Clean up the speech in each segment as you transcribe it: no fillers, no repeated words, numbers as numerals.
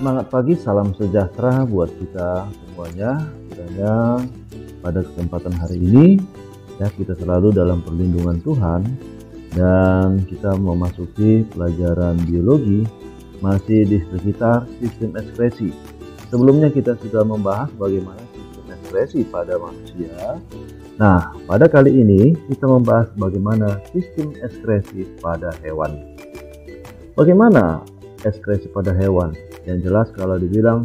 Semangat pagi, salam sejahtera buat kita semuanya. Kiranya pada kesempatan hari ini ya kita selalu dalam perlindungan Tuhan dan kita memasuki pelajaran biologi masih di sekitar sistem ekskresi. Sebelumnya kita sudah membahas bagaimana sistem ekskresi pada manusia. Nah, pada kali ini kita membahas bagaimana sistem ekskresi pada hewan. Bagaimana ekskresi pada hewan? Yang jelas kalau dibilang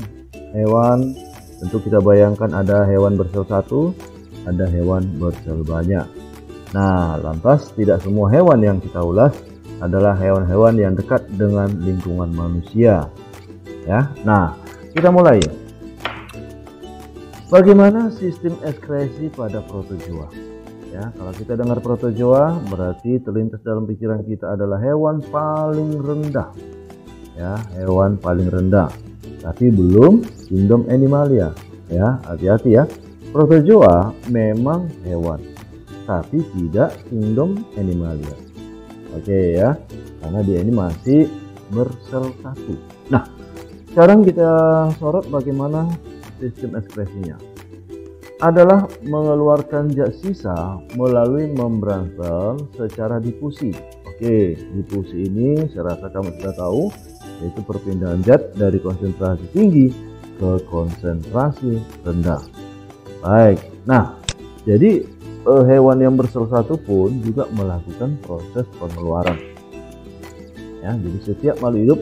hewan, tentu kita bayangkan ada hewan bersel satu, ada hewan bersel banyak. Nah, lantas tidak semua hewan yang kita ulas adalah hewan-hewan yang dekat dengan lingkungan manusia. Ya, nah kita mulai. Bagaimana sistem ekskresi pada protozoa? Ya, kalau kita dengar protozoa, berarti terlintas dalam pikiran kita adalah hewan paling rendah. Ya, hewan paling rendah, tapi belum kingdom Animalia. Ya, hati-hati ya. Protozoa memang hewan, tapi tidak kingdom Animalia. Oke ya, karena dia ini masih bersel satu. Nah, sekarang kita sorot bagaimana sistem ekskresinya. Adalah mengeluarkan zat sisa melalui membran sel secara difusi. Oke, difusi ini saya rasa kamu sudah tahu, yaitu perpindahan zat dari konsentrasi tinggi ke konsentrasi rendah. Baik, nah jadi hewan yang bersel satu pun juga melakukan proses pengeluaran. Ya, jadi setiap makhluk hidup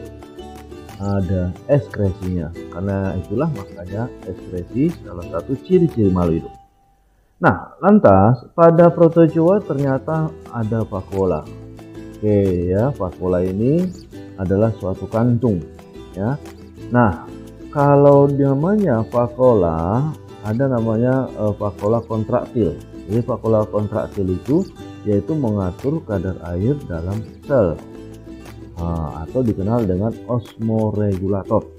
ada ekskresinya. Karena itulah makanya ekskresi salah satu ciri-ciri makhluk hidup. Nah, lantas pada protozoa ternyata ada vakuola. Oke ya, vakuola ini adalah suatu kantung ya. Nah, kalau namanya vakuola ada namanya vakuola kontraktil. Jadi vakuola kontraktil itu yaitu mengatur kadar air dalam sel atau dikenal dengan osmoregulator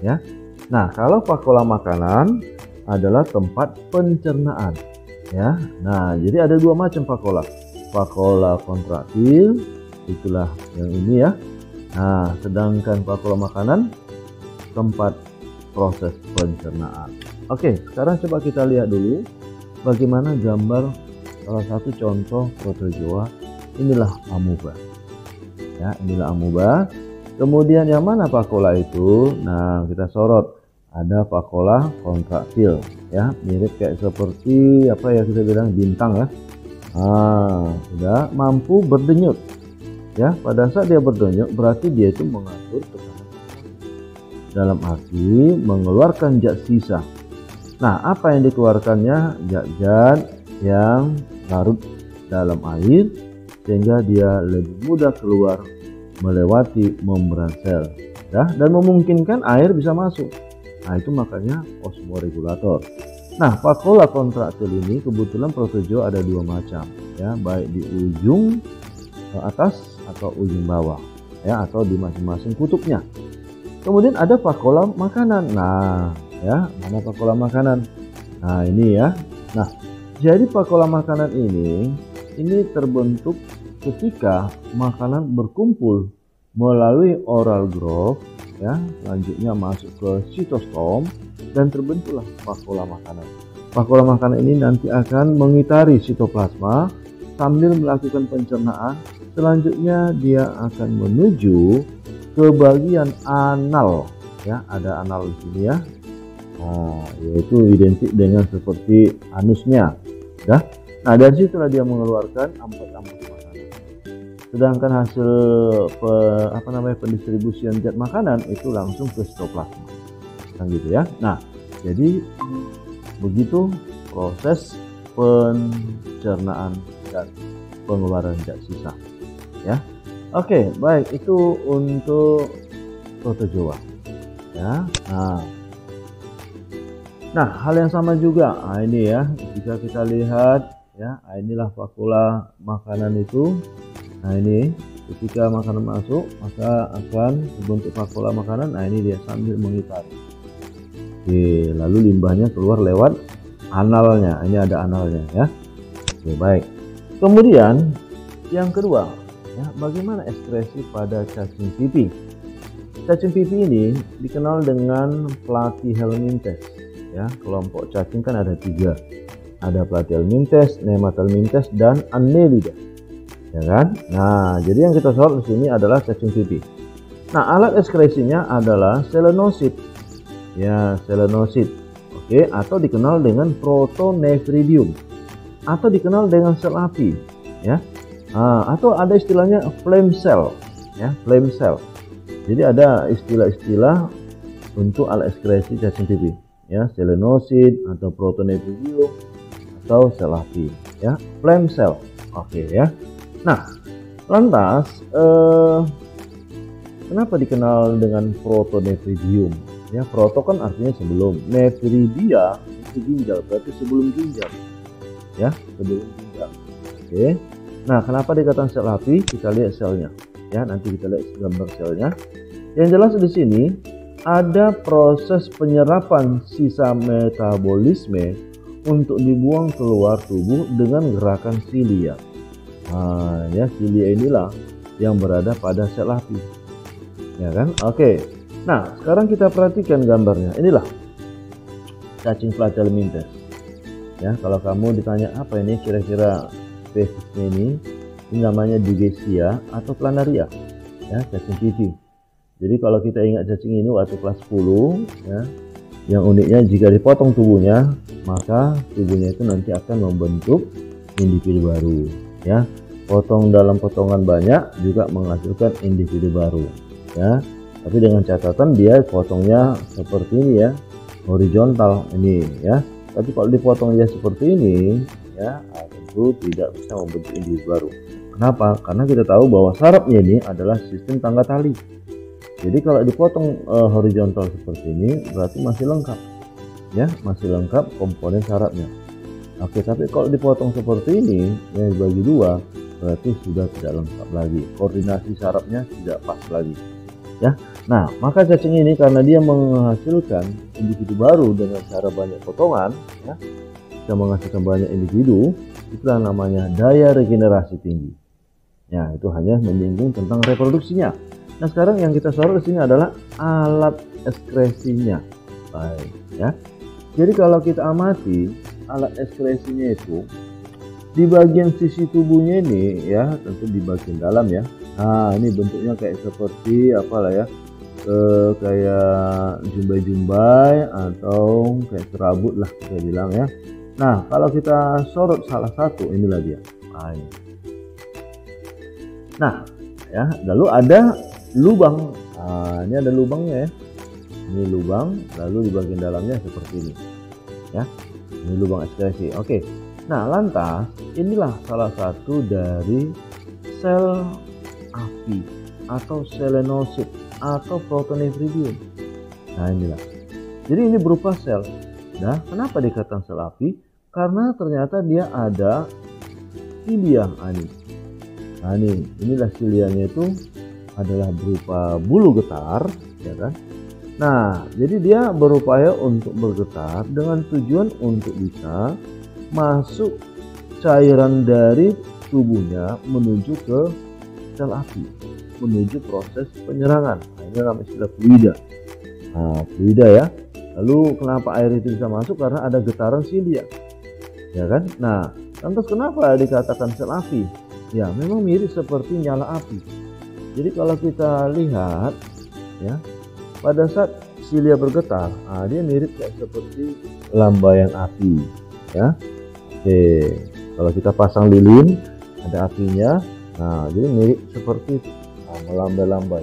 ya. Nah, kalau vakuola makanan adalah tempat pencernaan ya. Nah, jadi ada dua macam vakuola. Vakuola kontraktil itulah yang ini ya. Nah, sedangkan vakuola makanan tempat proses pencernaan. Oke, sekarang coba kita lihat dulu bagaimana gambar salah satu contoh protozoa. Inilah amoeba. Ya, inilah amoeba. Kemudian yang mana vakuola itu? Nah, kita sorot. Ada vakuola kontraktil ya, mirip kayak seperti apa ya kita bilang bintang ya. Sudah mampu berdenyut. Ya, pada saat dia berdenyut berarti dia itu mengatur tekanan dalam arti mengeluarkan zat sisa. Nah, apa yang dikeluarkannya? Zat-zat yang larut dalam air sehingga dia lebih mudah keluar melewati membran sel ya, dan memungkinkan air bisa masuk. Nah, itu makanya osmoregulator. Nah, vakuola kontraktil ini kebetulan protozoa ada dua macam ya, baik di ujung atas atau ujung bawah ya, atau di masing-masing kutubnya. Kemudian ada vakuola makanan. Nah ya, mana vakuola makanan? Nah ini ya. Nah, jadi vakuola makanan ini terbentuk ketika makanan berkumpul melalui oral growth ya, selanjutnya masuk ke sitostom dan terbentuklah vakuola makanan. Vakuola makanan ini nanti akan mengitari sitoplasma sambil melakukan pencernaan. Selanjutnya dia akan menuju ke bagian anal ya, ada anal di sini ya. Nah, yaitu identik dengan seperti anusnya ya. Nah, dari situlah dia mengeluarkan ampas-ampas makanan. Sedangkan hasil pendistribusian zat makanan itu langsung ke sitoplasma. Kan gitu ya. Nah, jadi begitu proses pencernaan dan pengeluaran zat sisa. Ya, oke, baik, itu untuk protozoa. Ya, nah, hal yang sama juga. Nah, ini ya, jika kita lihat ya, inilah vakuola makanan itu. Nah, ini ketika makanan masuk maka akan terbentuk vakuola makanan. Nah, ini dia sambil mengitari. Oke, lalu limbahnya keluar lewat analnya. Ini ada analnya ya. Oke, baik. Kemudian yang kedua. Ya, bagaimana ekskresi pada cacing pipih? cacing pipih ini dikenal dengan Platyhelminthes. Ya, kelompok cacing kan ada 3. Ada Platyhelminthes, Nemathelminthes, dan Annelida. Ya kan? Nah, jadi yang kita sorot di sini adalah cacing pipih. Nah, alat ekskresinya adalah selenosit. Ya, selenosit. Oke, atau dikenal dengan protonephridium, atau dikenal dengan sel api. Ya. Atau ada istilahnya flame cell. Ya, flame cell. Jadi ada istilah-istilah untuk alat ekskresi cacing pipih. Ya, selenosit atau protonephridium atau sel api. Ya, flame cell. Oke ya. Nah, lantas kenapa dikenal dengan protonephridium? Ya, proto kan artinya sebelum, nephridia itu ginjal, berarti sebelum ginjal. Ya, sebelum ginjal. Oke. Nah, kenapa dikatakan sel api? Kita lihat selnya. Ya, nanti kita lihat gambar selnya. Yang jelas di sini ada proses penyerapan sisa metabolisme untuk dibuang keluar tubuh dengan gerakan silia. Nah, ya, silia inilah yang berada pada sel api. Ya kan? Oke. Nah, sekarang kita perhatikan gambarnya. Inilah cacing Platyhelminthes. Ya, kalau kamu ditanya apa ini kira-kira spesiesnya ini namanya Dugesia atau Planaria. Ya, cacing pipih. Jadi kalau kita ingat cacing ini waktu kelas 10, ya, yang uniknya jika dipotong tubuhnya, maka tubuhnya itu nanti akan membentuk individu baru. Ya, potong dalam potongan banyak juga menghasilkan individu baru. Ya, tapi dengan catatan dia potongnya seperti ini ya, horizontal ini ya. Tapi kalau dipotong dia seperti ini, ya, tentu tidak bisa membentuk individu baru. Kenapa? Karena kita tahu bahwa sarafnya ini adalah sistem tangga tali. Jadi kalau dipotong horizontal seperti ini, berarti masih lengkap, ya, masih lengkap komponen sarafnya. Oke, tapi kalau dipotong seperti ini, yang dibagi 2, berarti sudah tidak lengkap lagi. Koordinasi sarafnya tidak pas lagi. Ya, nah maka cacing ini karena dia menghasilkan individu baru dengan cara banyak potongan, ya, bisa menghasilkan banyak individu, itulah namanya daya regenerasi tinggi. Ya, itu hanya menyinggung tentang reproduksinya. Nah, sekarang yang kita sorot di sini adalah alat ekskresinya. Baik, ya. Jadi kalau kita amati alat ekskresinya itu di bagian sisi tubuhnya ini, ya, tentu di bagian dalam ya. Nah, ini bentuknya kayak seperti apalah ya, kayak jumbai-jumbai atau kayak serabut lah kita bilang ya. Nah, kalau kita sorot salah satu, inilah dia. Nah, ya, lalu ada lubang. Nah, ini ada lubangnya ya. Ini lubang, lalu di bagian dalamnya seperti ini. Ya, ini lubang ekskresi. Oke. Nah, lantas inilah salah satu dari sel api atau selenosit atau protonephridium. Nah, inilah. Jadi ini berupa sel. Nah, kenapa dikatakan sel api? Karena ternyata dia ada silia. Nah, inilah silianya itu adalah berupa bulu getar, ya kan? Nah, jadi dia berupaya untuk bergetar dengan tujuan untuk bisa masuk cairan dari tubuhnya menuju ke sel api, menuju proses penyerangan. Nah, ini namanya istilah fluida. Nah, fluida ya. Lalu kenapa air itu bisa masuk? Karena ada getaran silia, ya kan? Nah, lantas kenapa dikatakan sel api? Ya, memang mirip seperti nyala api. Jadi kalau kita lihat, ya, pada saat silia bergetar, dia mirip kayak seperti lambaian api, ya. Oke, kalau kita pasang lilin, ada apinya. Nah, jadi mirip seperti itu, melambai-lambai,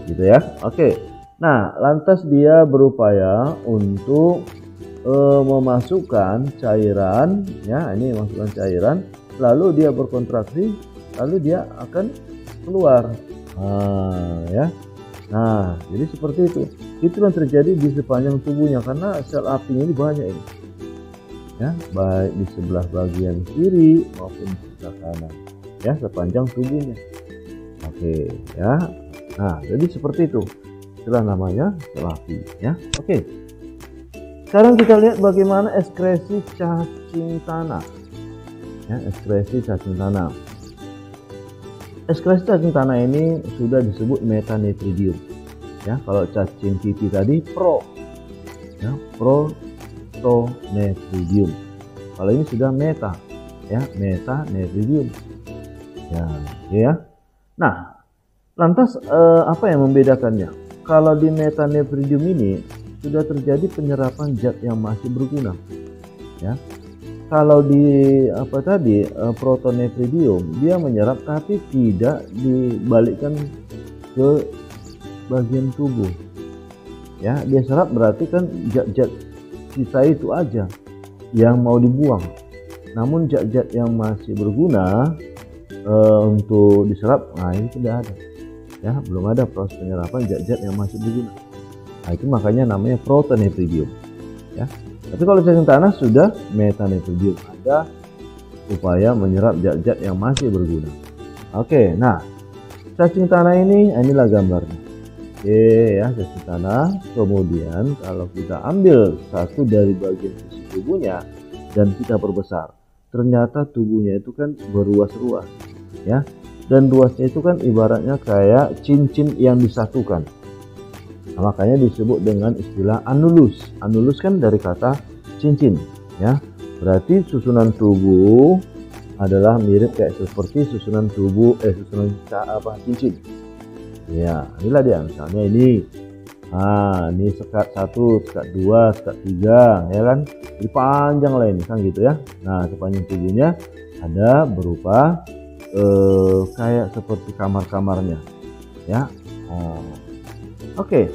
gitu ya. Oke, nah, lantas dia berupaya untuk memasukkan cairan, ya, ini masukkan cairan, lalu dia berkontraksi, lalu dia akan keluar. Ya. Nah, jadi seperti itu. Itu yang terjadi di sepanjang tubuhnya karena sel apinya ini banyak ini. Ya, baik di sebelah bagian kiri maupun di sebelah kanan. Ya, sepanjang tubuhnya. Oke, ya. Nah, jadi seperti itu. Itulah namanya sel api, ya. Oke. Sekarang kita lihat bagaimana ekskresi cacing tanah. Ya, ekskresi cacing tanah. Ekskresi cacing tanah ini sudah disebut metanephridium. Ya, kalau cacing pipih tadi ya, protonephridium. Kalau ini sudah meta, ya, metanephridium. Ya, ya. Nah, lantas apa yang membedakannya? Kalau di metanephridium ini sudah terjadi penyerapan zat yang masih berguna, ya. Kalau di protonephridium dia menyerap tapi tidak dibalikkan ke bagian tubuh, ya. Dia serap berarti kan zat-zat sisa itu aja yang mau dibuang, namun zat-zat yang masih berguna untuk diserap, nah ini tidak ada, ya. Belum ada proses penyerapan zat-zat yang masih berguna. Nah, itu makanya namanya protonephridium, ya. Tapi kalau cacing tanah sudah metanephridium, ada upaya menyerap zat-zat yang masih berguna. Oke, nah cacing tanah inilah gambarnya. Oke, ya, cacing tanah. Kemudian kalau kita ambil satu dari bagian sisi tubuhnya dan kita perbesar, ternyata tubuhnya itu kan berruas-ruas, ya. Dan ruasnya itu kan ibaratnya kayak cincin yang disatukan. Nah, makanya disebut dengan istilah anulus. Anulus kan dari kata cincin, ya. Berarti susunan tubuh adalah mirip kayak seperti susunan tubuh cincin. Ya, inilah dia. Misalnya ini. Nah, ini sekat 1, sekat 2, sekat 3, ya kan? Jadi panjang lah ini kan gitu ya. Nah, sepanjang tubuhnya ada berupa kayak seperti kamar-kamarnya, ya. Oke,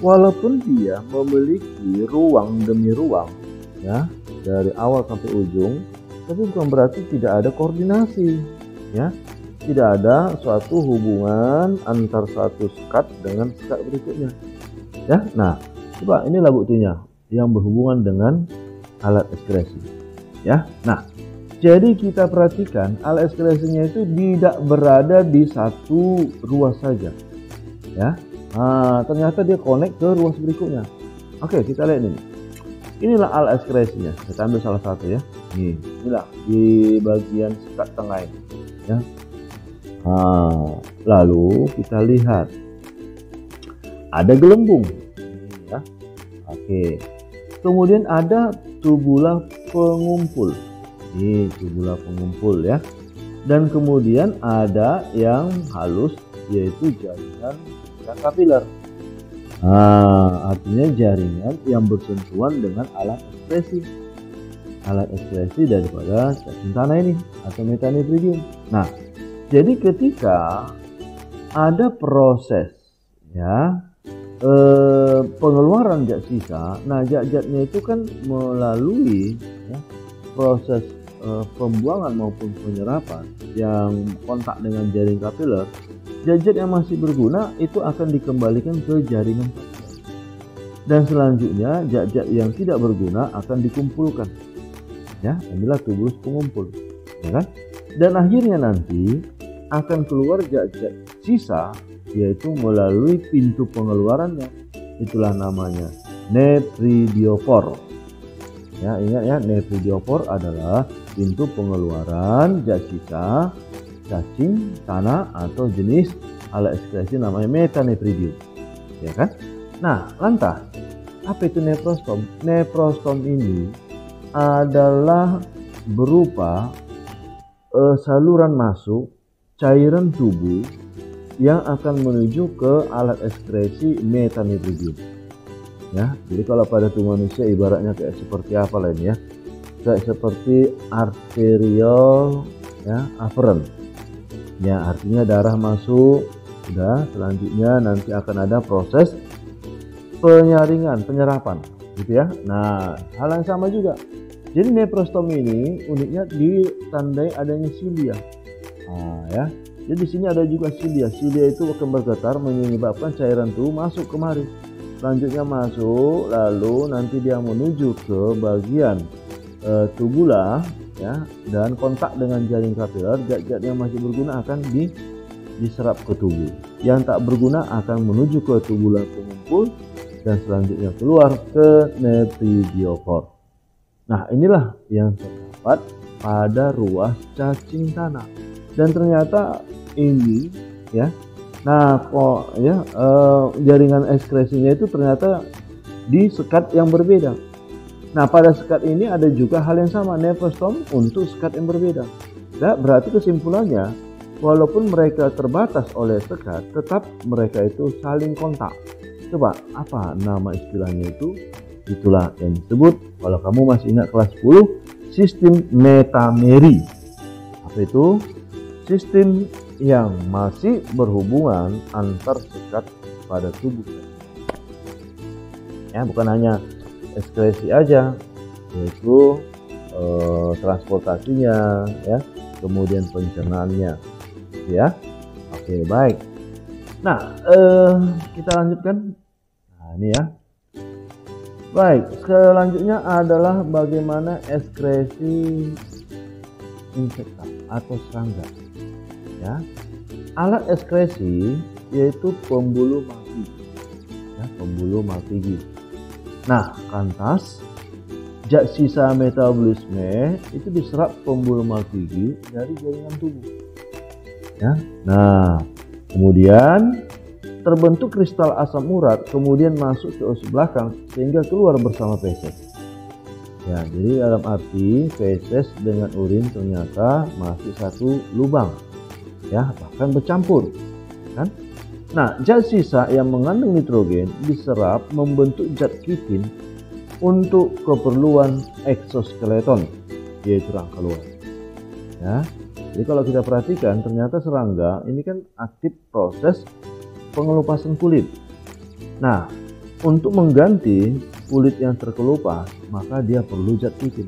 walaupun dia memiliki ruang demi ruang, ya, dari awal sampai ujung, tapi bukan berarti tidak ada koordinasi, ya. Tidak ada suatu hubungan antar satu sekat dengan sekat berikutnya, ya. Nah, coba inilah buktinya yang berhubungan dengan alat ekskresi, ya. Nah, jadi kita perhatikan alat ekskresinya itu tidak berada di satu ruas saja, ya. Nah, ternyata dia connect ke ruas berikutnya. Oke, kita lihat ini. Inilah alat ekskresinya. Kita ambil salah satu, ya. Inilah di bagian sekat tengah ini, ya. Nah, lalu kita lihat ada gelembung, ya. Oke. Kemudian ada tubula pengumpul. Ini tubula pengumpul, ya. Dan kemudian ada yang halus, yaitu jaringan kapiler. Nah, artinya jaringan yang bersentuhan dengan alat ekskresi daripada cacing tanah ini atau metanephridium. Nah, jadi ketika ada proses, ya, pengeluaran zat sisa, nah zat-zatnya itu kan melalui, ya, proses pembuangan maupun penyerapan yang kontak dengan jaring kapiler. Zat-zat yang masih berguna itu akan dikembalikan ke jaringan kapiler. Dan selanjutnya zat-zat yang tidak berguna akan dikumpulkan, ya. Inilah tubulus pengumpul, ya kan? Dan akhirnya nanti akan keluar zat-zat sisa, yaitu melalui pintu pengeluarannya. Itulah namanya nephridiofor. Ya, ingat ya, nephridiofor adalah pintu pengeluaran zat sisa cacing tanah atau jenis alat ekskresi namanya metanephridium, ya kan? Nah, lantas apa itu nephrostomi? Nephrostomi ini adalah berupa saluran masuk cairan tubuh yang akan menuju ke alat ekskresi metanephridium, ya. Jadi kalau pada tubuh manusia ibaratnya kayak seperti apa lah ini, ya, kayak seperti arterial, ya, afferent. Ya, artinya darah masuk, sudah, selanjutnya nanti akan ada proses penyaringan, penyerapan, gitu ya. Nah, hal yang sama juga. Jadi nephrostomi ini uniknya ditandai adanya silia. Nah, ya. Jadi di sini ada juga silia. Silia itu akan bergetar menyebabkan cairan tubuh masuk kemari. Selanjutnya masuk, lalu nanti dia menuju ke bagian tubula, ya, dan kontak dengan jaring kapiler. Zat-zat yang masih berguna akan diserap ke tubuh, yang tak berguna akan menuju ke tubula pengumpul dan selanjutnya keluar ke nephridiofor. Nah, inilah yang terdapat pada ruas cacing tanah. Dan ternyata ini, ya, Nah, kok ya jaringan ekskresinya itu ternyata di sekat yang berbeda. Nah, pada sekat ini ada juga hal yang sama, nephrostomes untuk sekat yang berbeda. Nah, berarti kesimpulannya, walaupun mereka terbatas oleh sekat, tetap mereka itu saling kontak. Coba, apa nama istilahnya itu? Itulah yang disebut, kalau kamu masih ingat kelas 10, sistem metameri. Apa itu? Sistem yang masih berhubungan antar sekat pada tubuh. Ya, bukan hanya ekskresi aja, yaitu transportasinya, ya, kemudian pencernaannya, ya. Oke, baik. Nah, kita lanjutkan. Nah, ini ya. Baik, selanjutnya adalah bagaimana ekskresi insekta atau serangga. Ya, alat ekskresi yaitu pembuluh malpighi. Ya, pembuluh malpighi. Nah, lantas zat sisa metabolisme itu diserap pembuluh malpighi dari jaringan tubuh. Ya, nah kemudian terbentuk kristal asam urat, kemudian masuk ke usus belakang sehingga keluar bersama feses. Ya, jadi dalam arti feses dengan urin ternyata masih satu lubang, ya, bahkan bercampur, kan? Nah, zat sisa yang mengandung nitrogen diserap membentuk zat kitin untuk keperluan eksoskeleton, yaitu rangka luar. Ya, jadi kalau kita perhatikan ternyata serangga ini kan aktif proses pengelupasan kulit. Nah, untuk mengganti kulit yang terkelupas, maka dia perlu zat kitin.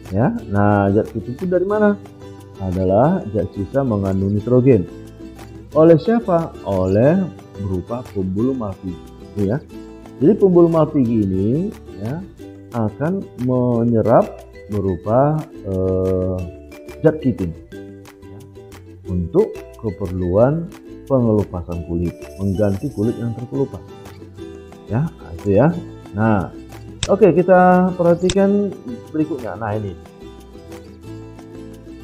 Ya, nah zat kitin itu dari mana? Adalah zat sisa mengandung nitrogen. Oleh siapa? Oleh berupa pembuluh malpighi. Ya, jadi pembuluh malpighi ini ya akan menyerap berupa zat kitin ya, untuk keperluan pengelupasan kulit, mengganti kulit yang terkelupas. Ya, itu ya. Nah, oke, kita perhatikan berikutnya. Nah,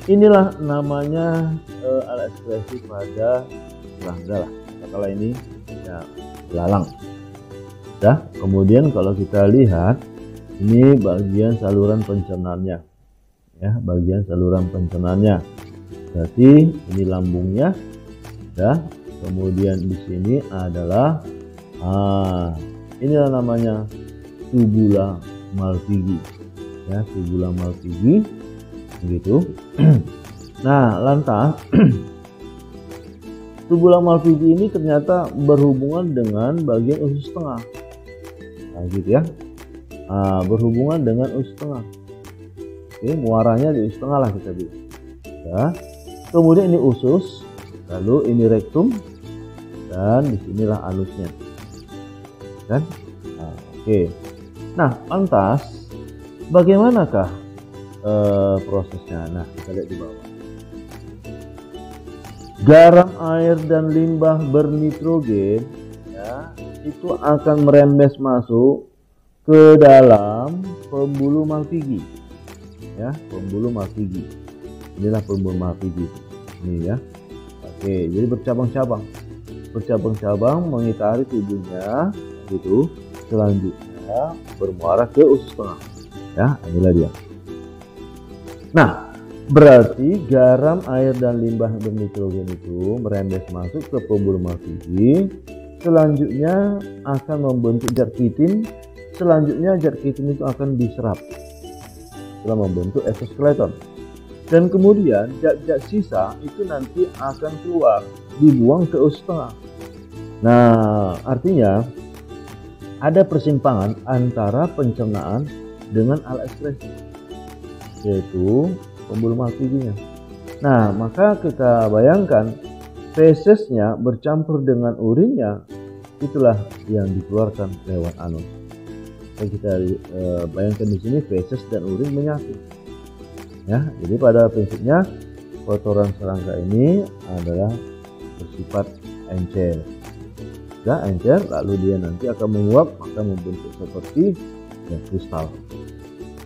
inilah namanya alat ekskresi pada serangga lah. Katakanlah ini ya belalang. Ya, kemudian kalau kita lihat ini bagian saluran pencernaannya. Ya, bagian saluran pencernaannya. Berarti ini lambungnya. Ya, kemudian di sini adalah inilah namanya tubula malpighi. Ya, tubula malpighi begitu. Nah, lantas tubula malpighi ini ternyata berhubungan dengan bagian usus tengah. Nah, gitu ya. Berhubungan dengan usus tengah. Oke, muaranya di usus tengah lah kita bilang. Ya. Kemudian ini usus. Lalu ini rektum dan disinilah anusnya, kan? Nah, oke. Nah, lantas bagaimanakah prosesnya? Nah, kita lihat di bawah. Garam, air, dan limbah bernitrogen, ya, itu akan merembes masuk ke dalam pembuluh malpighi, ya, pembuluh malpighi. Inilah pembuluh malpighi, ini ya. Oke, jadi bercabang-cabang mengitari tubuhnya, gitu. Selanjutnya bermuara ke usus tengah. Ya, inilah dia. Nah, berarti garam, air, dan limbah bernitrogen itu merembes masuk ke pembuluh malpighi. Selanjutnya akan membentuk zat kitin. Selanjutnya zat kitin itu akan diserap setelah membentuk eksoskeleton. Dan kemudian zat-zat sisa itu nanti akan keluar, dibuang ke usus tengah. Nah, artinya ada persimpangan antara pencernaan dengan alat ekskresi, yaitu pembuluh malpighinya. Nah, maka kita bayangkan fesesnya bercampur dengan urinnya, itulah yang dikeluarkan lewat anus. Dan kita bayangkan di sini feses dan urin menyatu. Ya, jadi pada prinsipnya kotoran serangga ini adalah bersifat encer. Ya, encer, lalu dia nanti akan menguap, maka membentuk seperti ya, kristal.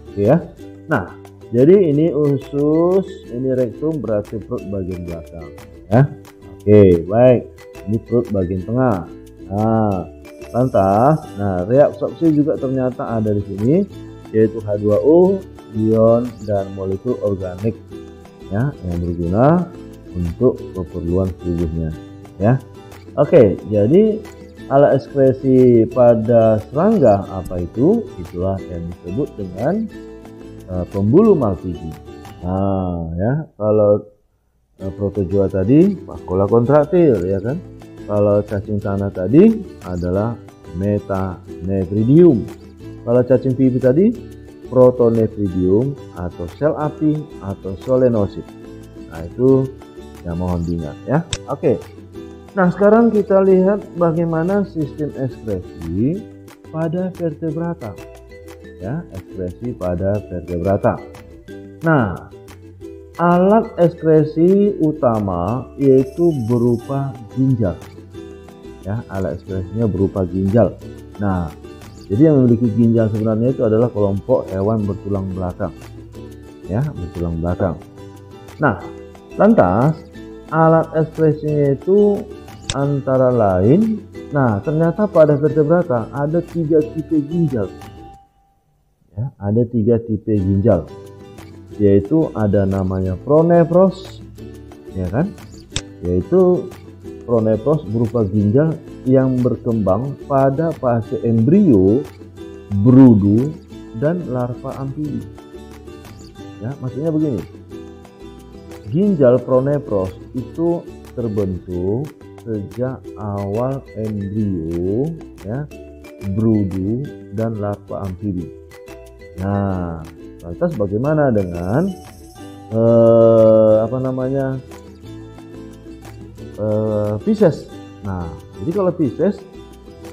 Oke ya. Nah, jadi ini usus, ini rektum, berarti perut bagian belakang. Ya, oke, baik. Ini perut bagian tengah. Nah, lantas, reabsorpsi juga ternyata ada di sini, yaitu H2O, ion dan molekul organik ya yang berguna untuk keperluan tubuhnya ya. Oke, jadi alat ekskresi pada serangga apa itu? Itulah yang disebut dengan pembuluh Malpighi. Nah ya, kalau protozoa tadi vakuola kontraktil ya kan. Kalau cacing tanah tadi adalah metanephridium. Kalau cacing pipih tadi protonephridium atau sel api atau solenosit. Nah itu yang mohon diingat ya. Oke. Nah sekarang kita lihat bagaimana sistem ekskresi pada vertebrata. Ya, ekskresi pada vertebrata. Nah, alat ekskresi utama yaitu berupa ginjal. Ya, alat ekskresinya berupa ginjal. Nah, jadi yang memiliki ginjal sebenarnya itu adalah kelompok hewan bertulang belakang. Ya, bertulang belakang. Nah, lantas alat ekskresinya itu antara lain, nah ternyata pada vertebrata ada 3 tipe ginjal. Ya, ada 3 tipe ginjal, yaitu ada namanya pronephros, ya kan? Yaitu pronephros berupa ginjal yang berkembang pada fase embrio, brudu, dan larva amfibi. Ya, maksudnya begini. Ginjal pronephros itu terbentuk sejak awal embrio, ya, brudu, dan larva amfibi. Nah, lantas bagaimana dengan Pisces? Nah, jadi kalau Pisces,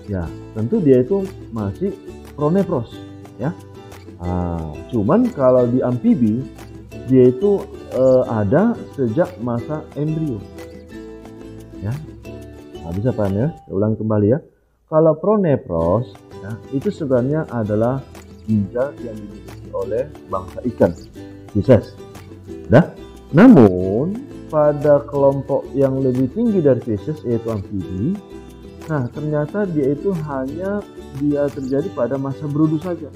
ya tentu dia itu masih pronephros, ya. Nah, cuman kalau di amfibi dia itu ada sejak masa embrio, ya. Nah, bisa paham ya? Saya ulang kembali ya. Kalau pronephros, ya, itu sebenarnya adalah ginjal yang dimiliki oleh bangsa ikan, Pisces. Nah, namun pada kelompok yang lebih tinggi dari Pisces yaitu amfibi, nah ternyata dia itu hanya terjadi pada masa brudu saja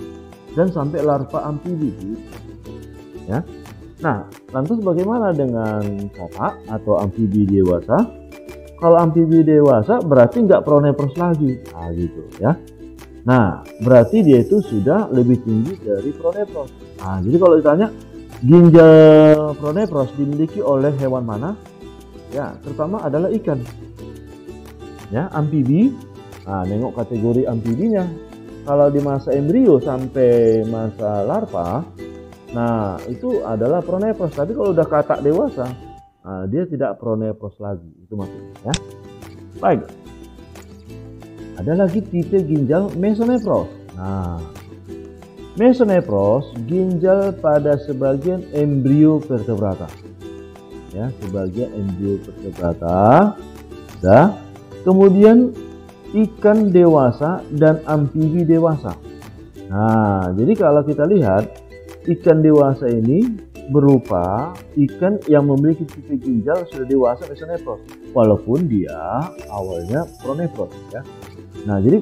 dan sampai larva amfibi, ya. Nah, lantas bagaimana dengan katak atau amfibi dewasa? Kalau amfibi dewasa berarti nggak pronephros lagi, nah gitu ya. Nah, berarti dia itu sudah lebih tinggi dari pronephros. Nah, jadi kalau ditanya ginjal pronephros dimiliki oleh hewan mana? Ya, pertama adalah ikan. Ya, amfibi. Nah, nengok kategori amfibinya. Kalau di masa embrio sampai masa larva, nah itu adalah pronephros. Tapi kalau udah katak dewasa, nah, dia tidak pronephros lagi. Itu maksudnya ya. Baik. Ada lagi tipe ginjal mesonephros. Nah, mesonephros ginjal pada sebagian embrio vertebrata. Ya, sebagian embrio vertebrata. Dah. Kemudian ikan dewasa dan amfibi dewasa. Nah, jadi kalau kita lihat ikan dewasa ini berupa ikan yang memiliki tipe ginjal sudah dewasa mesonephros, walaupun dia awalnya pronephros ya. Nah, jadi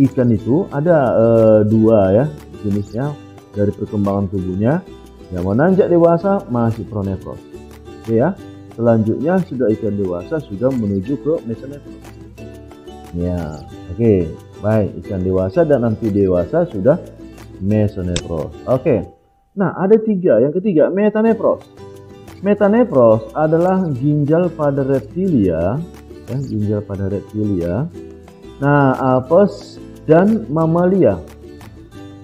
ikan itu ada dua ya jenisnya dari perkembangan tubuhnya. Yang menanjak dewasa masih pronephros. Oke ya. Selanjutnya sudah ikan dewasa sudah menuju ke mesonephros. Ya, oke. Baik, ikan dewasa dan amfibi dewasa sudah mesonephros. Oke. Nah, ada tiga. Yang ketiga, metanephros. Metanephros adalah ginjal pada reptilia, ya, ginjal pada reptilia. Nah, apes dan mamalia,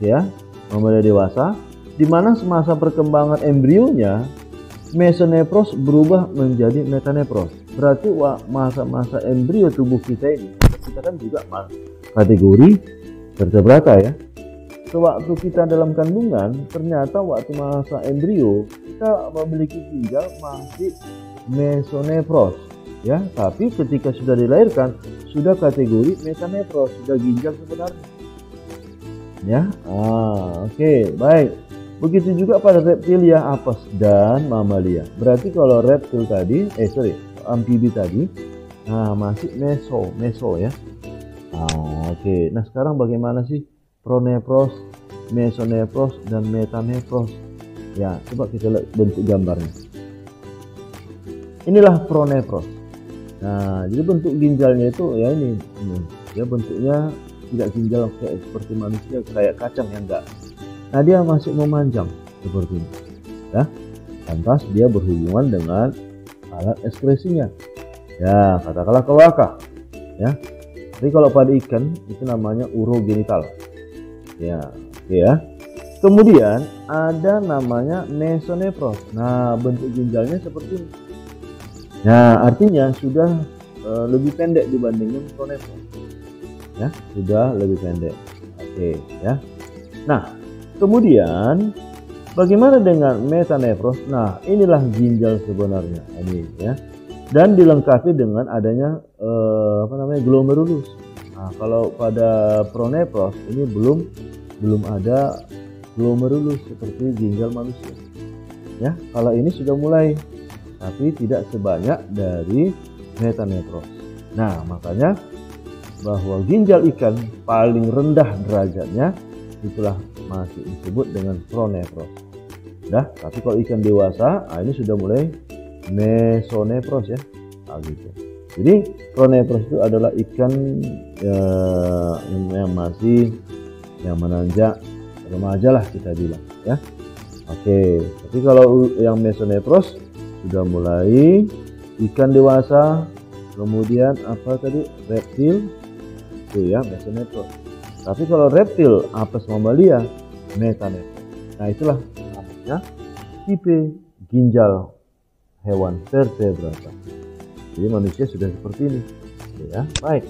ya, mamalia dewasa, di mana semasa perkembangan embrionya mesonephros berubah menjadi metanephros. Berarti masa-masa embrio tubuh kita ini, kita kan juga kategori vertebrata ya. Sewaktu kita dalam kandungan, ternyata waktu masa embrio kita memiliki ginjal masih mesonephros. Ya, tapi ketika sudah dilahirkan sudah kategori metanephros, sudah ginjal sebenarnya. Ya, oke, baik. Begitu juga pada reptilia, apes dan mamalia. Berarti kalau reptil tadi, amfibi tadi, Nah, masih meso ya. Oke. Nah, sekarang bagaimana sih pronefros, mesonefros, dan metanefros? Ya, coba kita lihat bentuk gambarnya. Inilah pronefros. Nah, jadi bentuk ginjalnya itu ya ini ya, bentuknya tidak ginjal kayak seperti manusia kayak kacang ya, enggak. Nah, dia masih memanjang seperti ini ya. Lantas dia berhubungan dengan alat ekskresinya ya, katakanlah kloaka ya. Jadi kalau pada ikan itu namanya urogenital ya. Oke ya. Kemudian ada namanya mesonefros. Nah, bentuk ginjalnya seperti ini. Nah, artinya sudah lebih pendek dibandingkan pronefros ya, sudah lebih pendek. Oke ya. Nah, kemudian bagaimana dengan metanefros? Nah, inilah ginjal sebenarnya ini ya, dan dilengkapi dengan adanya glomerulus. Nah, kalau pada pronefros ini belum ada glomerulus seperti ginjal manusia ya. Kalau ini sudah mulai, tapi tidak sebanyak dari metanefros. Nah, makanya bahwa ginjal ikan paling rendah derajatnya itulah masih disebut dengan pronefros. Nah, tapi kalau ikan dewasa, ini sudah mulai mesonefros ya. Gitu. Jadi pronefros itu adalah ikan yang masih yang menanjak remaja lah kita bilang ya. Oke, tapi kalau yang mesonefros sudah mulai ikan dewasa, kemudian apa tadi, reptil itu ya, mesonefros. Tapi kalau reptil, apes mamalia, metanefros. Nah, itulah namanya tipe ginjal hewan vertebrata. Jadi manusia sudah seperti ini ya. Baik.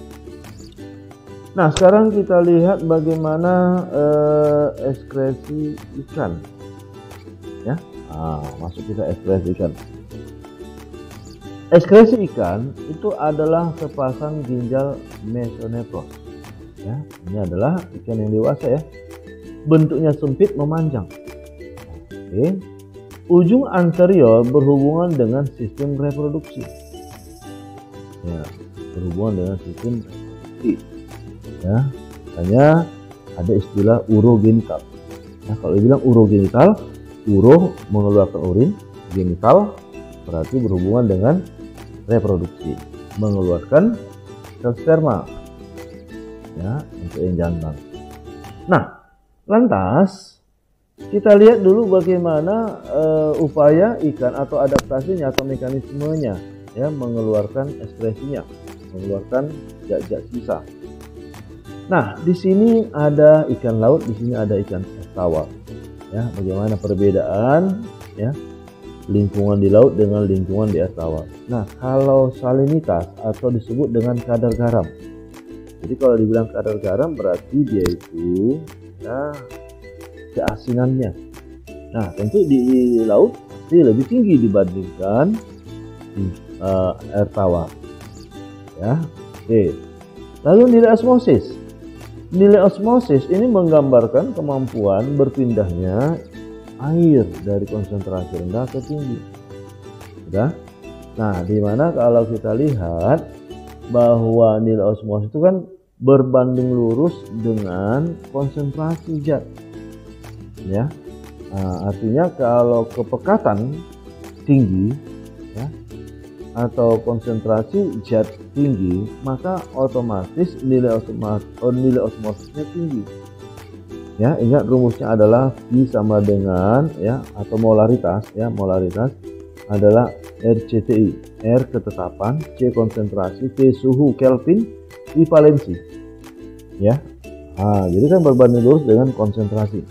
Nah, sekarang kita lihat bagaimana ekskresi ikan ya. Masuk kita ekskresi ikan. Ekskresi ikan itu adalah sepasang ginjal mesonefros ya. Ini adalah ikan yang dewasa ya. Bentuknya sempit memanjang. Oke. Ujung anterior berhubungan dengan sistem reproduksi ya, berhubungan dengan sistem reproduksi ya. Hanya ada istilah urogenital. Nah, kalau dibilang urogenital, uro mengeluarkan urin, genital berarti berhubungan dengan reproduksi, mengeluarkan sel sperma ya, untuk yang jantan. Nah, lantas kita lihat dulu bagaimana upaya ikan atau adaptasinya atau mekanismenya ya, mengeluarkan ekskresinya, mengeluarkan zat-zat sisa. Nah, di sini ada ikan laut, di sini ada ikan es tawar. Ya, bagaimana perbedaan ya lingkungan di laut dengan lingkungan di air tawar. Nah, kalau salinitas atau disebut dengan kadar garam. Jadi kalau dibilang kadar garam berarti dia itu ya keasinannya. Nah, tentu di laut pasti lebih tinggi dibandingkan di air tawar. Ya, oke. Lalu nilai osmosis. Nilai osmosis ini menggambarkan kemampuan berpindahnya air dari konsentrasi rendah ke tinggi. Sudah? Nah, di mana kalau kita lihat bahwa nilai osmosis itu kan berbanding lurus dengan konsentrasi zat. Ya. Nah, artinya kalau kepekatan tinggi ya, atau konsentrasi zat tinggi, maka otomatis nilai osmosisnya tinggi. Ya, ingat rumusnya adalah V sama dengan ya, atau molaritas ya, molaritas adalah RCTI, R ketetapan, C konsentrasi, T suhu Kelvin, I valensi. Ya. Jadi kan berbanding lurus dengan konsentrasi.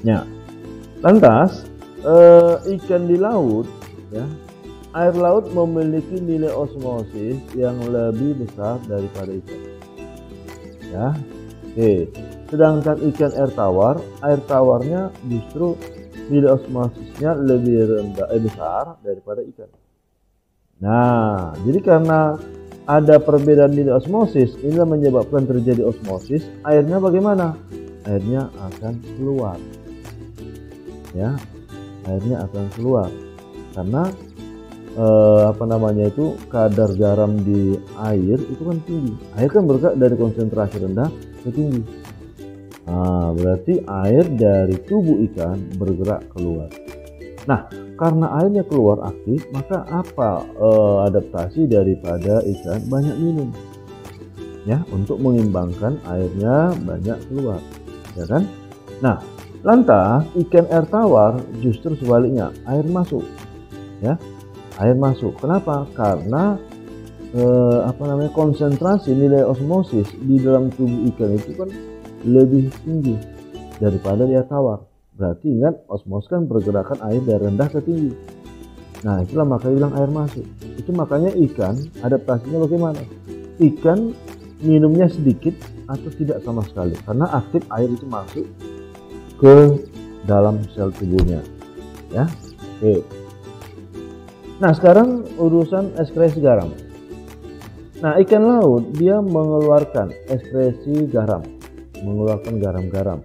Ya. Lantas ikan di laut ya, air laut memiliki nilai osmosis yang lebih besar daripada ikan. Ya. Oke. Sedangkan ikan air tawarnya justru nilai osmosisnya lebih besar daripada ikan. Nah, jadi karena ada perbedaan nilai osmosis, ini menyebabkan terjadi osmosis. Airnya bagaimana? Airnya akan keluar. Ya, airnya akan keluar karena apa namanya itu, kadar garam di air itu kan tinggi. Air kan bergerak dari konsentrasi rendah ke tinggi. Nah, berarti air dari tubuh ikan bergerak keluar. Nah, karena airnya keluar aktif, maka apa adaptasi daripada ikan banyak minum, ya, untuk mengimbangkan airnya banyak keluar, ya kan? Nah, lantas ikan air tawar justru sebaliknya, air masuk, ya, air masuk. Kenapa? Karena konsentrasi nilai osmosis di dalam tubuh ikan itu kan lebih tinggi daripada di air tawar. Berarti ingat, osmosis kan pergerakan air dari rendah ke tinggi. Nah, itulah makanya bilang air masuk. Itu makanya ikan adaptasinya bagaimana? Ikan minumnya sedikit atau tidak sama sekali, karena aktif air itu masuk ke dalam sel tubuhnya, ya. Oke. Nah, sekarang urusan ekskresi garam. Nah, ikan laut dia mengeluarkan ekskresi garam, mengeluarkan garam-garam,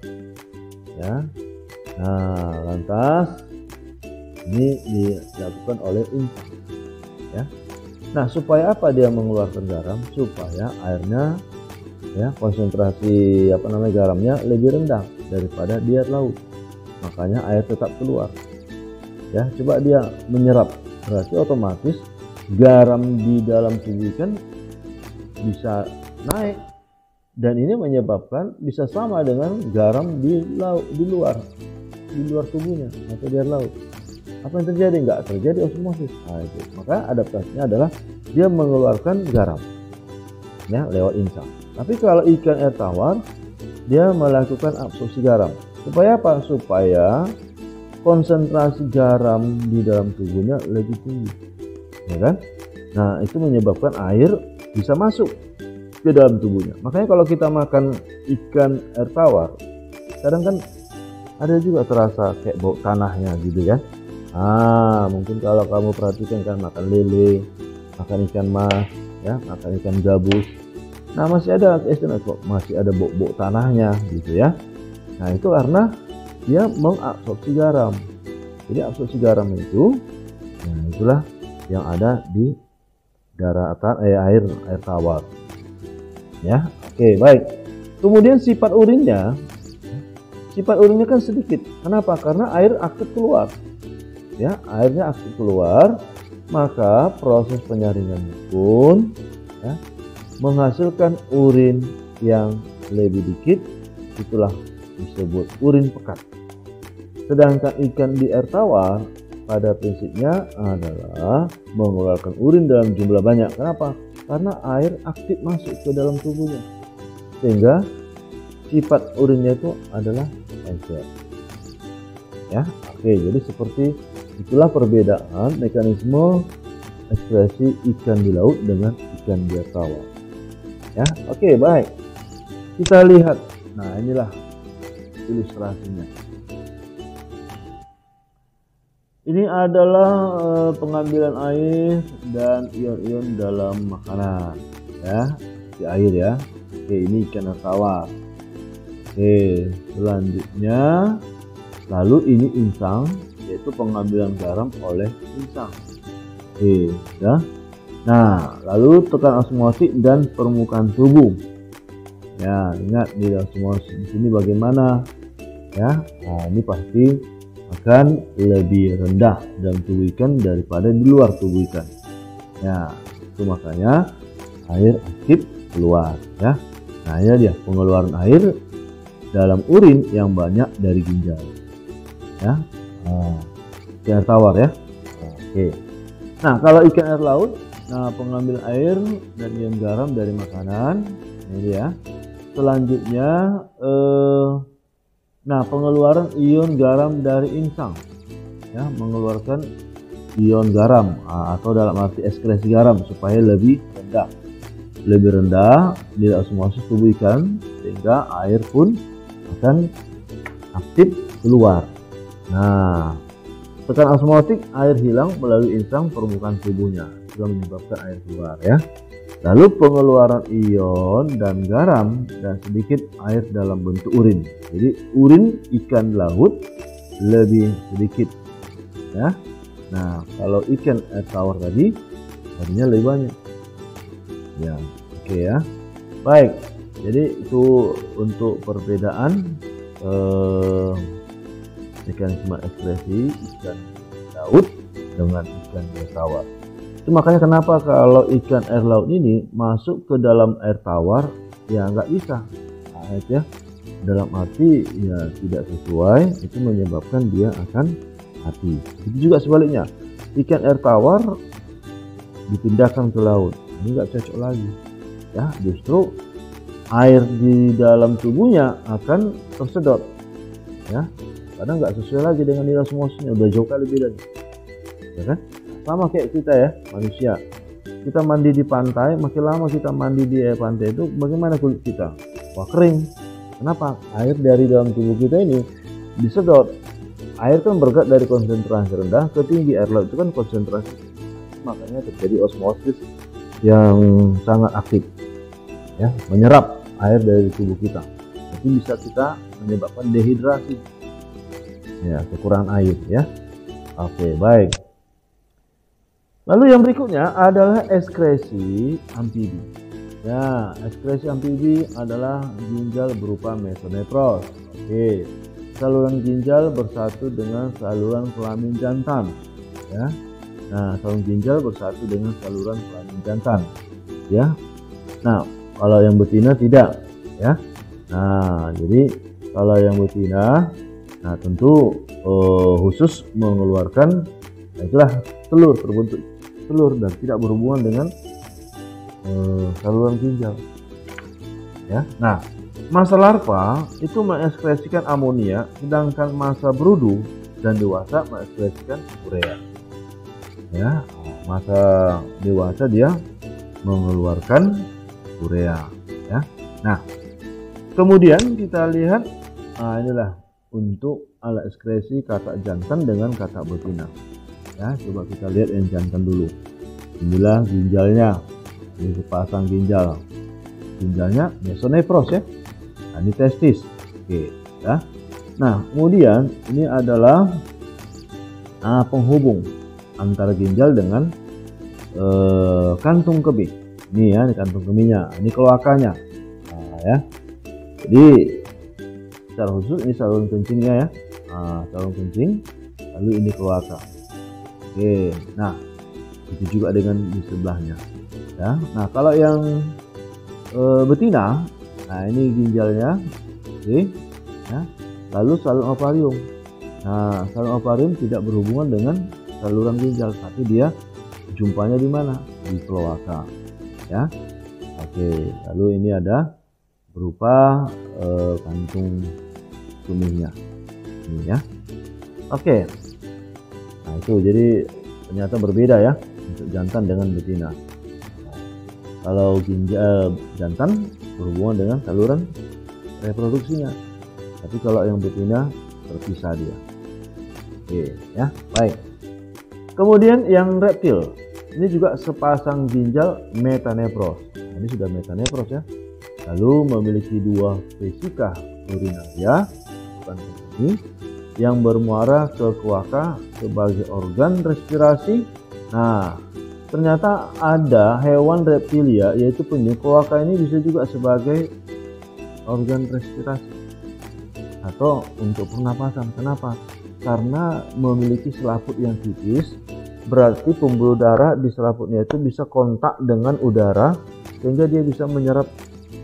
ya. Nah, lantas ini dilakukan oleh insang, ya. Nah, supaya apa dia mengeluarkan garam? Supaya airnya, ya, konsentrasi garamnya lebih rendah daripada di air laut. Makanya air tetap keluar. Ya, coba dia menyerap, berarti otomatis garam di dalam tubuh ikan bisa naik, dan ini menyebabkan bisa sama dengan garam di laut, di luar tubuhnya atau di air laut. Apa yang terjadi? Nggak terjadi osmosis. Nah, itu. Maka adaptasinya adalah dia mengeluarkan garam, ya, lewat insang. Tapi kalau ikan air tawar dia melakukan absorpsi garam. Supaya apa? Supaya konsentrasi garam di dalam tubuhnya lebih tinggi, ya kan? Nah, itu menyebabkan air bisa masuk ke dalam tubuhnya. Makanya kalau kita makan ikan air tawar, kadang kan ada juga terasa kayak bau tanahnya gitu ya. Mungkin kalau kamu perhatikan kan, makan lele, makan ikan mas, ya, makan ikan gabus. Nah, masih ada kok, masih ada bau tanahnya gitu ya. Nah, itu karena dia mengabsorpsi garam. Jadi absorpsi garam itu, nah, itulah yang ada di daratan air tawar. Ya, oke, baik. Kemudian sifat urinnya kan sedikit. Kenapa? Karena air aktif keluar. Ya, airnya aktif keluar, maka proses penyaringannya pun, ya, menghasilkan urin yang lebih dikit. Itulah disebut urin pekat. Sedangkan ikan di air tawar pada prinsipnya adalah mengeluarkan urin dalam jumlah banyak. Kenapa? Karena air aktif masuk ke dalam tubuhnya, sehingga sifat urinnya itu adalah encer. Ya, oke, jadi seperti itulah perbedaan mekanisme ekskresi ikan di laut dengan ikan di air tawar. Ya, oke, baik. Kita lihat. Nah, inilah ilustrasinya. Ini adalah pengambilan air dan ion-ion dalam makanan, ya, di air ya. Oke, ini ikan air tawar. Oke, selanjutnya, lalu ini insang, yaitu pengambilan garam oleh insang. Oke, ya. Nah, lalu tekan osmotik dan permukaan tubuh. Ya, ingat di osmosis di sini bagaimana? Ya, nah, ini pasti akan lebih rendah dalam tubuh ikan daripada di luar tubuh ikan. Ya, itu makanya air aktif keluar, ya. Nah, ini dia pengeluaran air dalam urin yang banyak dari ginjal, ya. Ikan air tawar ya. Oke. Nah, kalau ikan air laut, nah, pengambil air dan ion garam dari makanan, ini dia. Selanjutnya, nah, pengeluaran ion garam dari insang, ya, mengeluarkan ion garam atau dalam arti ekskresi garam supaya lebih rendah nilai osmosis tubuh ikan, sehingga air pun akan aktif keluar. Nah, tekan osmotik, air hilang melalui insang permukaan tubuhnya, juga menyebabkan air keluar ya. Lalu pengeluaran ion dan garam dan sedikit air dalam bentuk urin. Jadi urin ikan laut lebih sedikit, ya. Nah, kalau ikan air tawar tadi airnya lebih banyak. Ya, oke ya. Baik. Jadi itu untuk perbedaan mekanisme ekskresi ikan laut dengan ikan air tawar. Itu makanya kenapa kalau ikan air laut ini masuk ke dalam air tawar ya nggak bisa. Nah, ya, dalam arti ya tidak sesuai, itu menyebabkan dia akan mati. Itu juga sebaliknya, ikan air tawar dipindahkan ke laut, ini nggak cocok lagi. Ya, justru air di dalam tubuhnya akan tersedot. Ya, kadang nggak sesuai lagi dengan nilai osmosisnya, udah jauh kali bedanya. Ya kan? Sama kayak kita ya, manusia. Kita mandi di pantai, makin lama kita mandi di air pantai itu bagaimana kulit kita? Wah, kering. Kenapa? Air dari dalam tubuh kita ini disedot. Air kan bergerak dari konsentrasi rendah ke tinggi, air laut itu kan konsentrasi, makanya terjadi osmosis yang sangat aktif, ya, menyerap air dari tubuh kita. Jadi bisa kita menyebabkan dehidrasi, ya, kekurangan air, ya. Oke, baik. Lalu yang berikutnya adalah ekskresi amfibi. Ya, ekskresi amfibi adalah ginjal berupa mesonefros. Oke, saluran ginjal bersatu dengan saluran kelamin jantan. Ya, nah saluran ginjal bersatu dengan saluran kelamin jantan. Ya, nah kalau yang betina tidak. Ya, nah jadi kalau yang betina, nah tentu khusus mengeluarkan, nah, itulah telur, terbentuk telur dan tidak berhubungan dengan saluran ginjal. Ya, nah masa larva itu mengekskresikan amonia, sedangkan masa berudu dan dewasa mengekskresikan urea. Ya, masa dewasa dia mengeluarkan urea. Ya, nah kemudian kita lihat, nah inilah untuk alat ekskresi katak jantan dengan katak betina. Ya, coba kita lihat yang jantan dulu. Inilah ginjalnya. Ini sepasang ginjal, ginjalnya mesonefros ya. Nah, ini testis. Oke, ya. Nah, kemudian ini adalah penghubung antara ginjal dengan kantung kemih. Ini ya, ini kantung kemihnya. Ini kloakanya. Nah, ya. Jadi secara khusus ini saluran kencingnya ya. Nah, saluran kencing. Lalu ini kloaka. Oke, nah itu juga dengan di sebelahnya. Ya, nah kalau yang betina, nah ini ginjalnya, oke, ya. Lalu saluran ovarium. Nah, saluran ovarium tidak berhubungan dengan saluran ginjal, tapi dia jumpanya di mana? Di kloaka, ya. Oke, lalu ini ada berupa kantung kemihnya, ini ya. Oke, nah itu jadi ternyata berbeda ya untuk jantan dengan betina. Kalau ginjal jantan berhubungan dengan saluran reproduksinya, tapi kalau yang betina terpisah dia. Oke, ya, baik. Kemudian yang reptil, ini juga sepasang ginjal metanefros. Nah, ini sudah metanefros ya. Lalu memiliki dua vesika urinaria, bukan ini, yang bermuara ke kloaka sebagai organ respirasi. Nah, ternyata ada hewan reptilia yaitu penyu, kloaka ini bisa juga sebagai organ respirasi atau untuk pernapasan. Kenapa? Karena memiliki selaput yang tipis, berarti pembuluh darah di selaputnya itu bisa kontak dengan udara sehingga dia bisa menyerap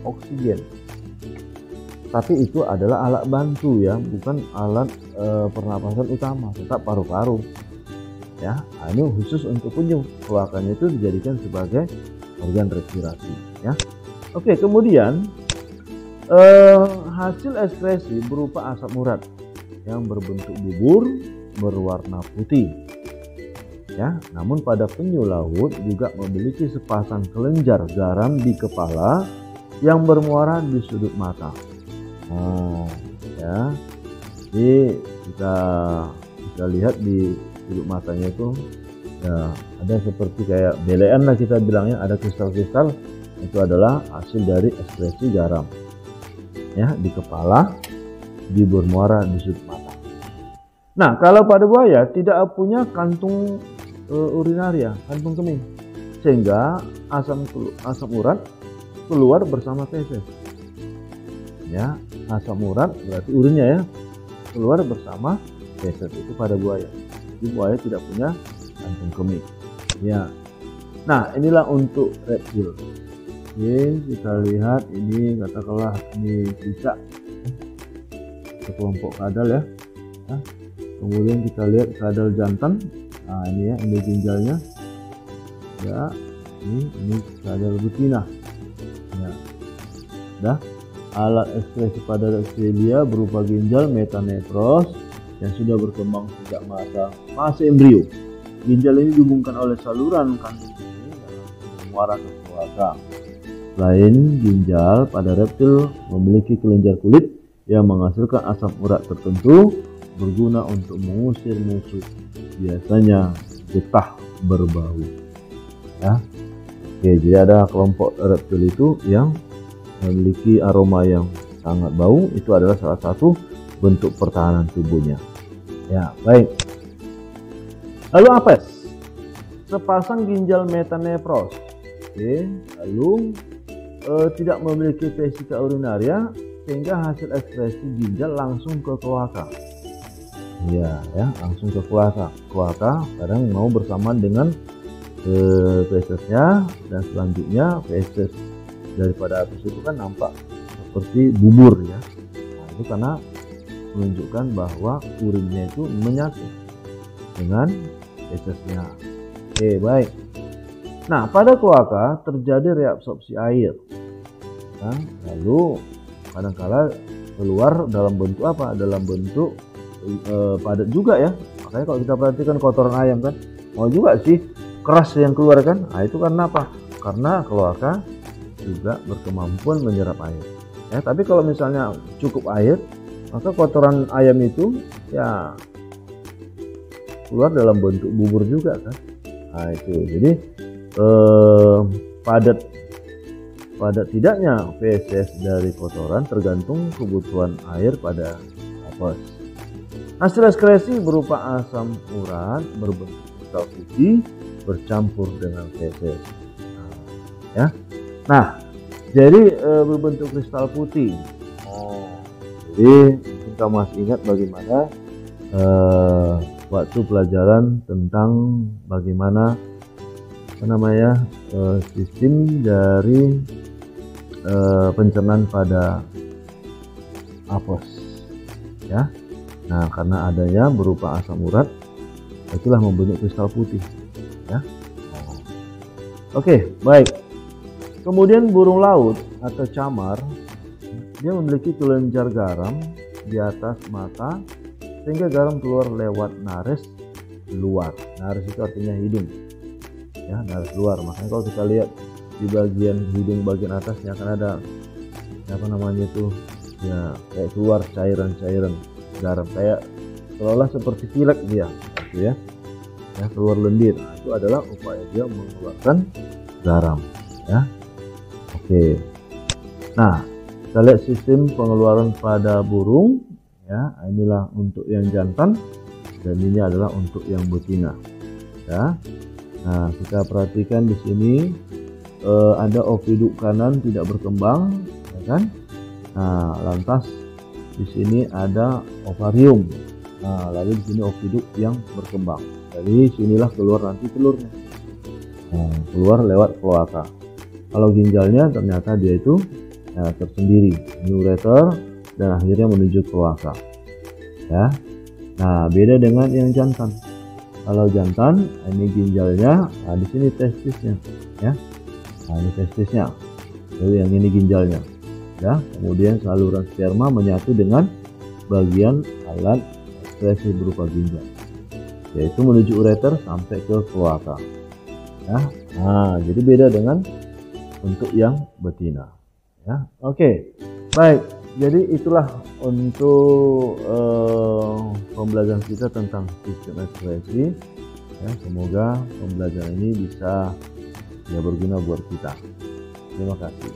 oksigen. Tapi itu adalah alat bantu ya, bukan alat pernapasan utama, tetap paru-paru. Ya, ini khusus untuk penyu, kloakanya itu dijadikan sebagai organ respirasi. Ya, oke. Kemudian hasil ekskresi berupa asam urat yang berbentuk bubur berwarna putih. Ya, namun pada penyu laut juga memiliki sepasang kelenjar garam di kepala yang bermuara di sudut mata. Nah, ya, jadi kita bisa lihat di sudut matanya itu ya ada seperti kayak belean lah kita bilangnya, ada kristal-kristal, itu adalah hasil dari ekskresi garam ya di kepala, di bermuara di sudut mata. Nah, kalau pada buaya tidak punya kantung urinaria, kantung kemih, sehingga asam urat keluar bersama feses. Ya, asam urat berarti urinnya ya keluar bersama feses, itu pada buaya. Jadi buaya tidak punya kantung kemih. Ya. Nah, inilah untuk reptil. Oke, kita lihat ini katakanlah ini cicak, kelompok kadal ya. Nah, kemudian kita lihat kadal jantan. Nah, ini ya, ini ginjalnya. Ya, ini kadal betina. Ya. Dah. Alat ekskresi pada reptilia berupa ginjal metanefros yang sudah berkembang sejak masa fase embrio. Ginjal ini dihubungkan oleh saluran kantung kemih dalam muara ke kloaka. Selain ginjal, pada reptil memiliki kelenjar kulit yang menghasilkan asam urat tertentu berguna untuk mengusir musuh, biasanya getah berbau. Ya. Oke, jadi ada kelompok reptil itu yang memiliki aroma yang sangat bau, itu adalah salah satu bentuk pertahanan tubuhnya. Ya, baik. Lalu apes, sepasang ginjal metanefros. Oke, lalu tidak memiliki vesika urinaria sehingga hasil ekskresi ginjal langsung ke kloaka. Ya, langsung ke kloaka. Kloaka kadang mau bersamaan dengan fesesnya, dan selanjutnya feses daripada apes itu kan nampak seperti bubur ya. Nah, itu karena menunjukkan bahwa urinnya itu menyatu dengan fesesnya. Oke, baik. Nah, pada kloaka terjadi reabsorpsi air. Nah, lalu kadang-kala keluar dalam bentuk apa? Dalam bentuk padat juga ya. Makanya kalau kita perhatikan kotoran ayam kan, mau juga sih keras yang keluar kan. Nah, itu karena apa? Karena kloaka juga berkemampuan menyerap air. Ya, tapi kalau misalnya cukup air, maka kotoran ayam itu ya keluar dalam bentuk bubur juga kan. Nah, itu. Jadi padat tidaknya feses dari kotoran tergantung kebutuhan air pada apes. Hasil ekskresi berupa asam urat berbentuk kristal putih bercampur dengan feses. Ya. Nah, jadi berbentuk kristal putih. Jadi kita masih ingat bagaimana waktu pelajaran tentang bagaimana sistem dari pencernaan pada apes. Ya. Nah, karena adanya berupa asam urat, itulah membentuk kristal putih. Ya. Oke, baik. Kemudian burung laut atau camar, dia memiliki kelenjar garam di atas mata sehingga garam keluar lewat nares luar. Nares itu artinya hidung. Ya, nares luar. Makanya kalau kita lihat di bagian hidung bagian atasnya akan ada ya kayak keluar cairan-cairan garam, kayak seolah seperti pilek dia, gitu ya. Ya, keluar lendir. Nah, itu adalah upaya dia mengeluarkan garam, ya. Oke. Nah, kita lihat sistem pengeluaran pada burung ya. Inilah untuk yang jantan dan ini adalah untuk yang betina ya. Nah, kita perhatikan di sini ada oviduk kanan tidak berkembang ya kan. Nah, lantas di sini ada ovarium. Nah, lalu di sini oviduk yang berkembang. Dari sinilah keluar nanti telurnya. Nah, keluar lewat kloaka. Kalau ginjalnya ternyata dia itu ya, tersendiri, ureter, dan akhirnya menuju kloaka. Ya. Nah, beda dengan yang jantan. Kalau jantan, ini ginjalnya, nah di sini testisnya, ya. Nah, ini testisnya. Lalu yang ini ginjalnya, ya. Kemudian saluran sperma menyatu dengan bagian alat ekskresi berupa ginjal, yaitu menuju ureter sampai ke kloaka. Ya. Nah, jadi beda dengan untuk yang betina ya. Oke, baik, jadi itulah untuk pembelajaran kita tentang sistem ekskresi ya. Semoga pembelajaran ini bisa ya berguna buat kita. Terima kasih.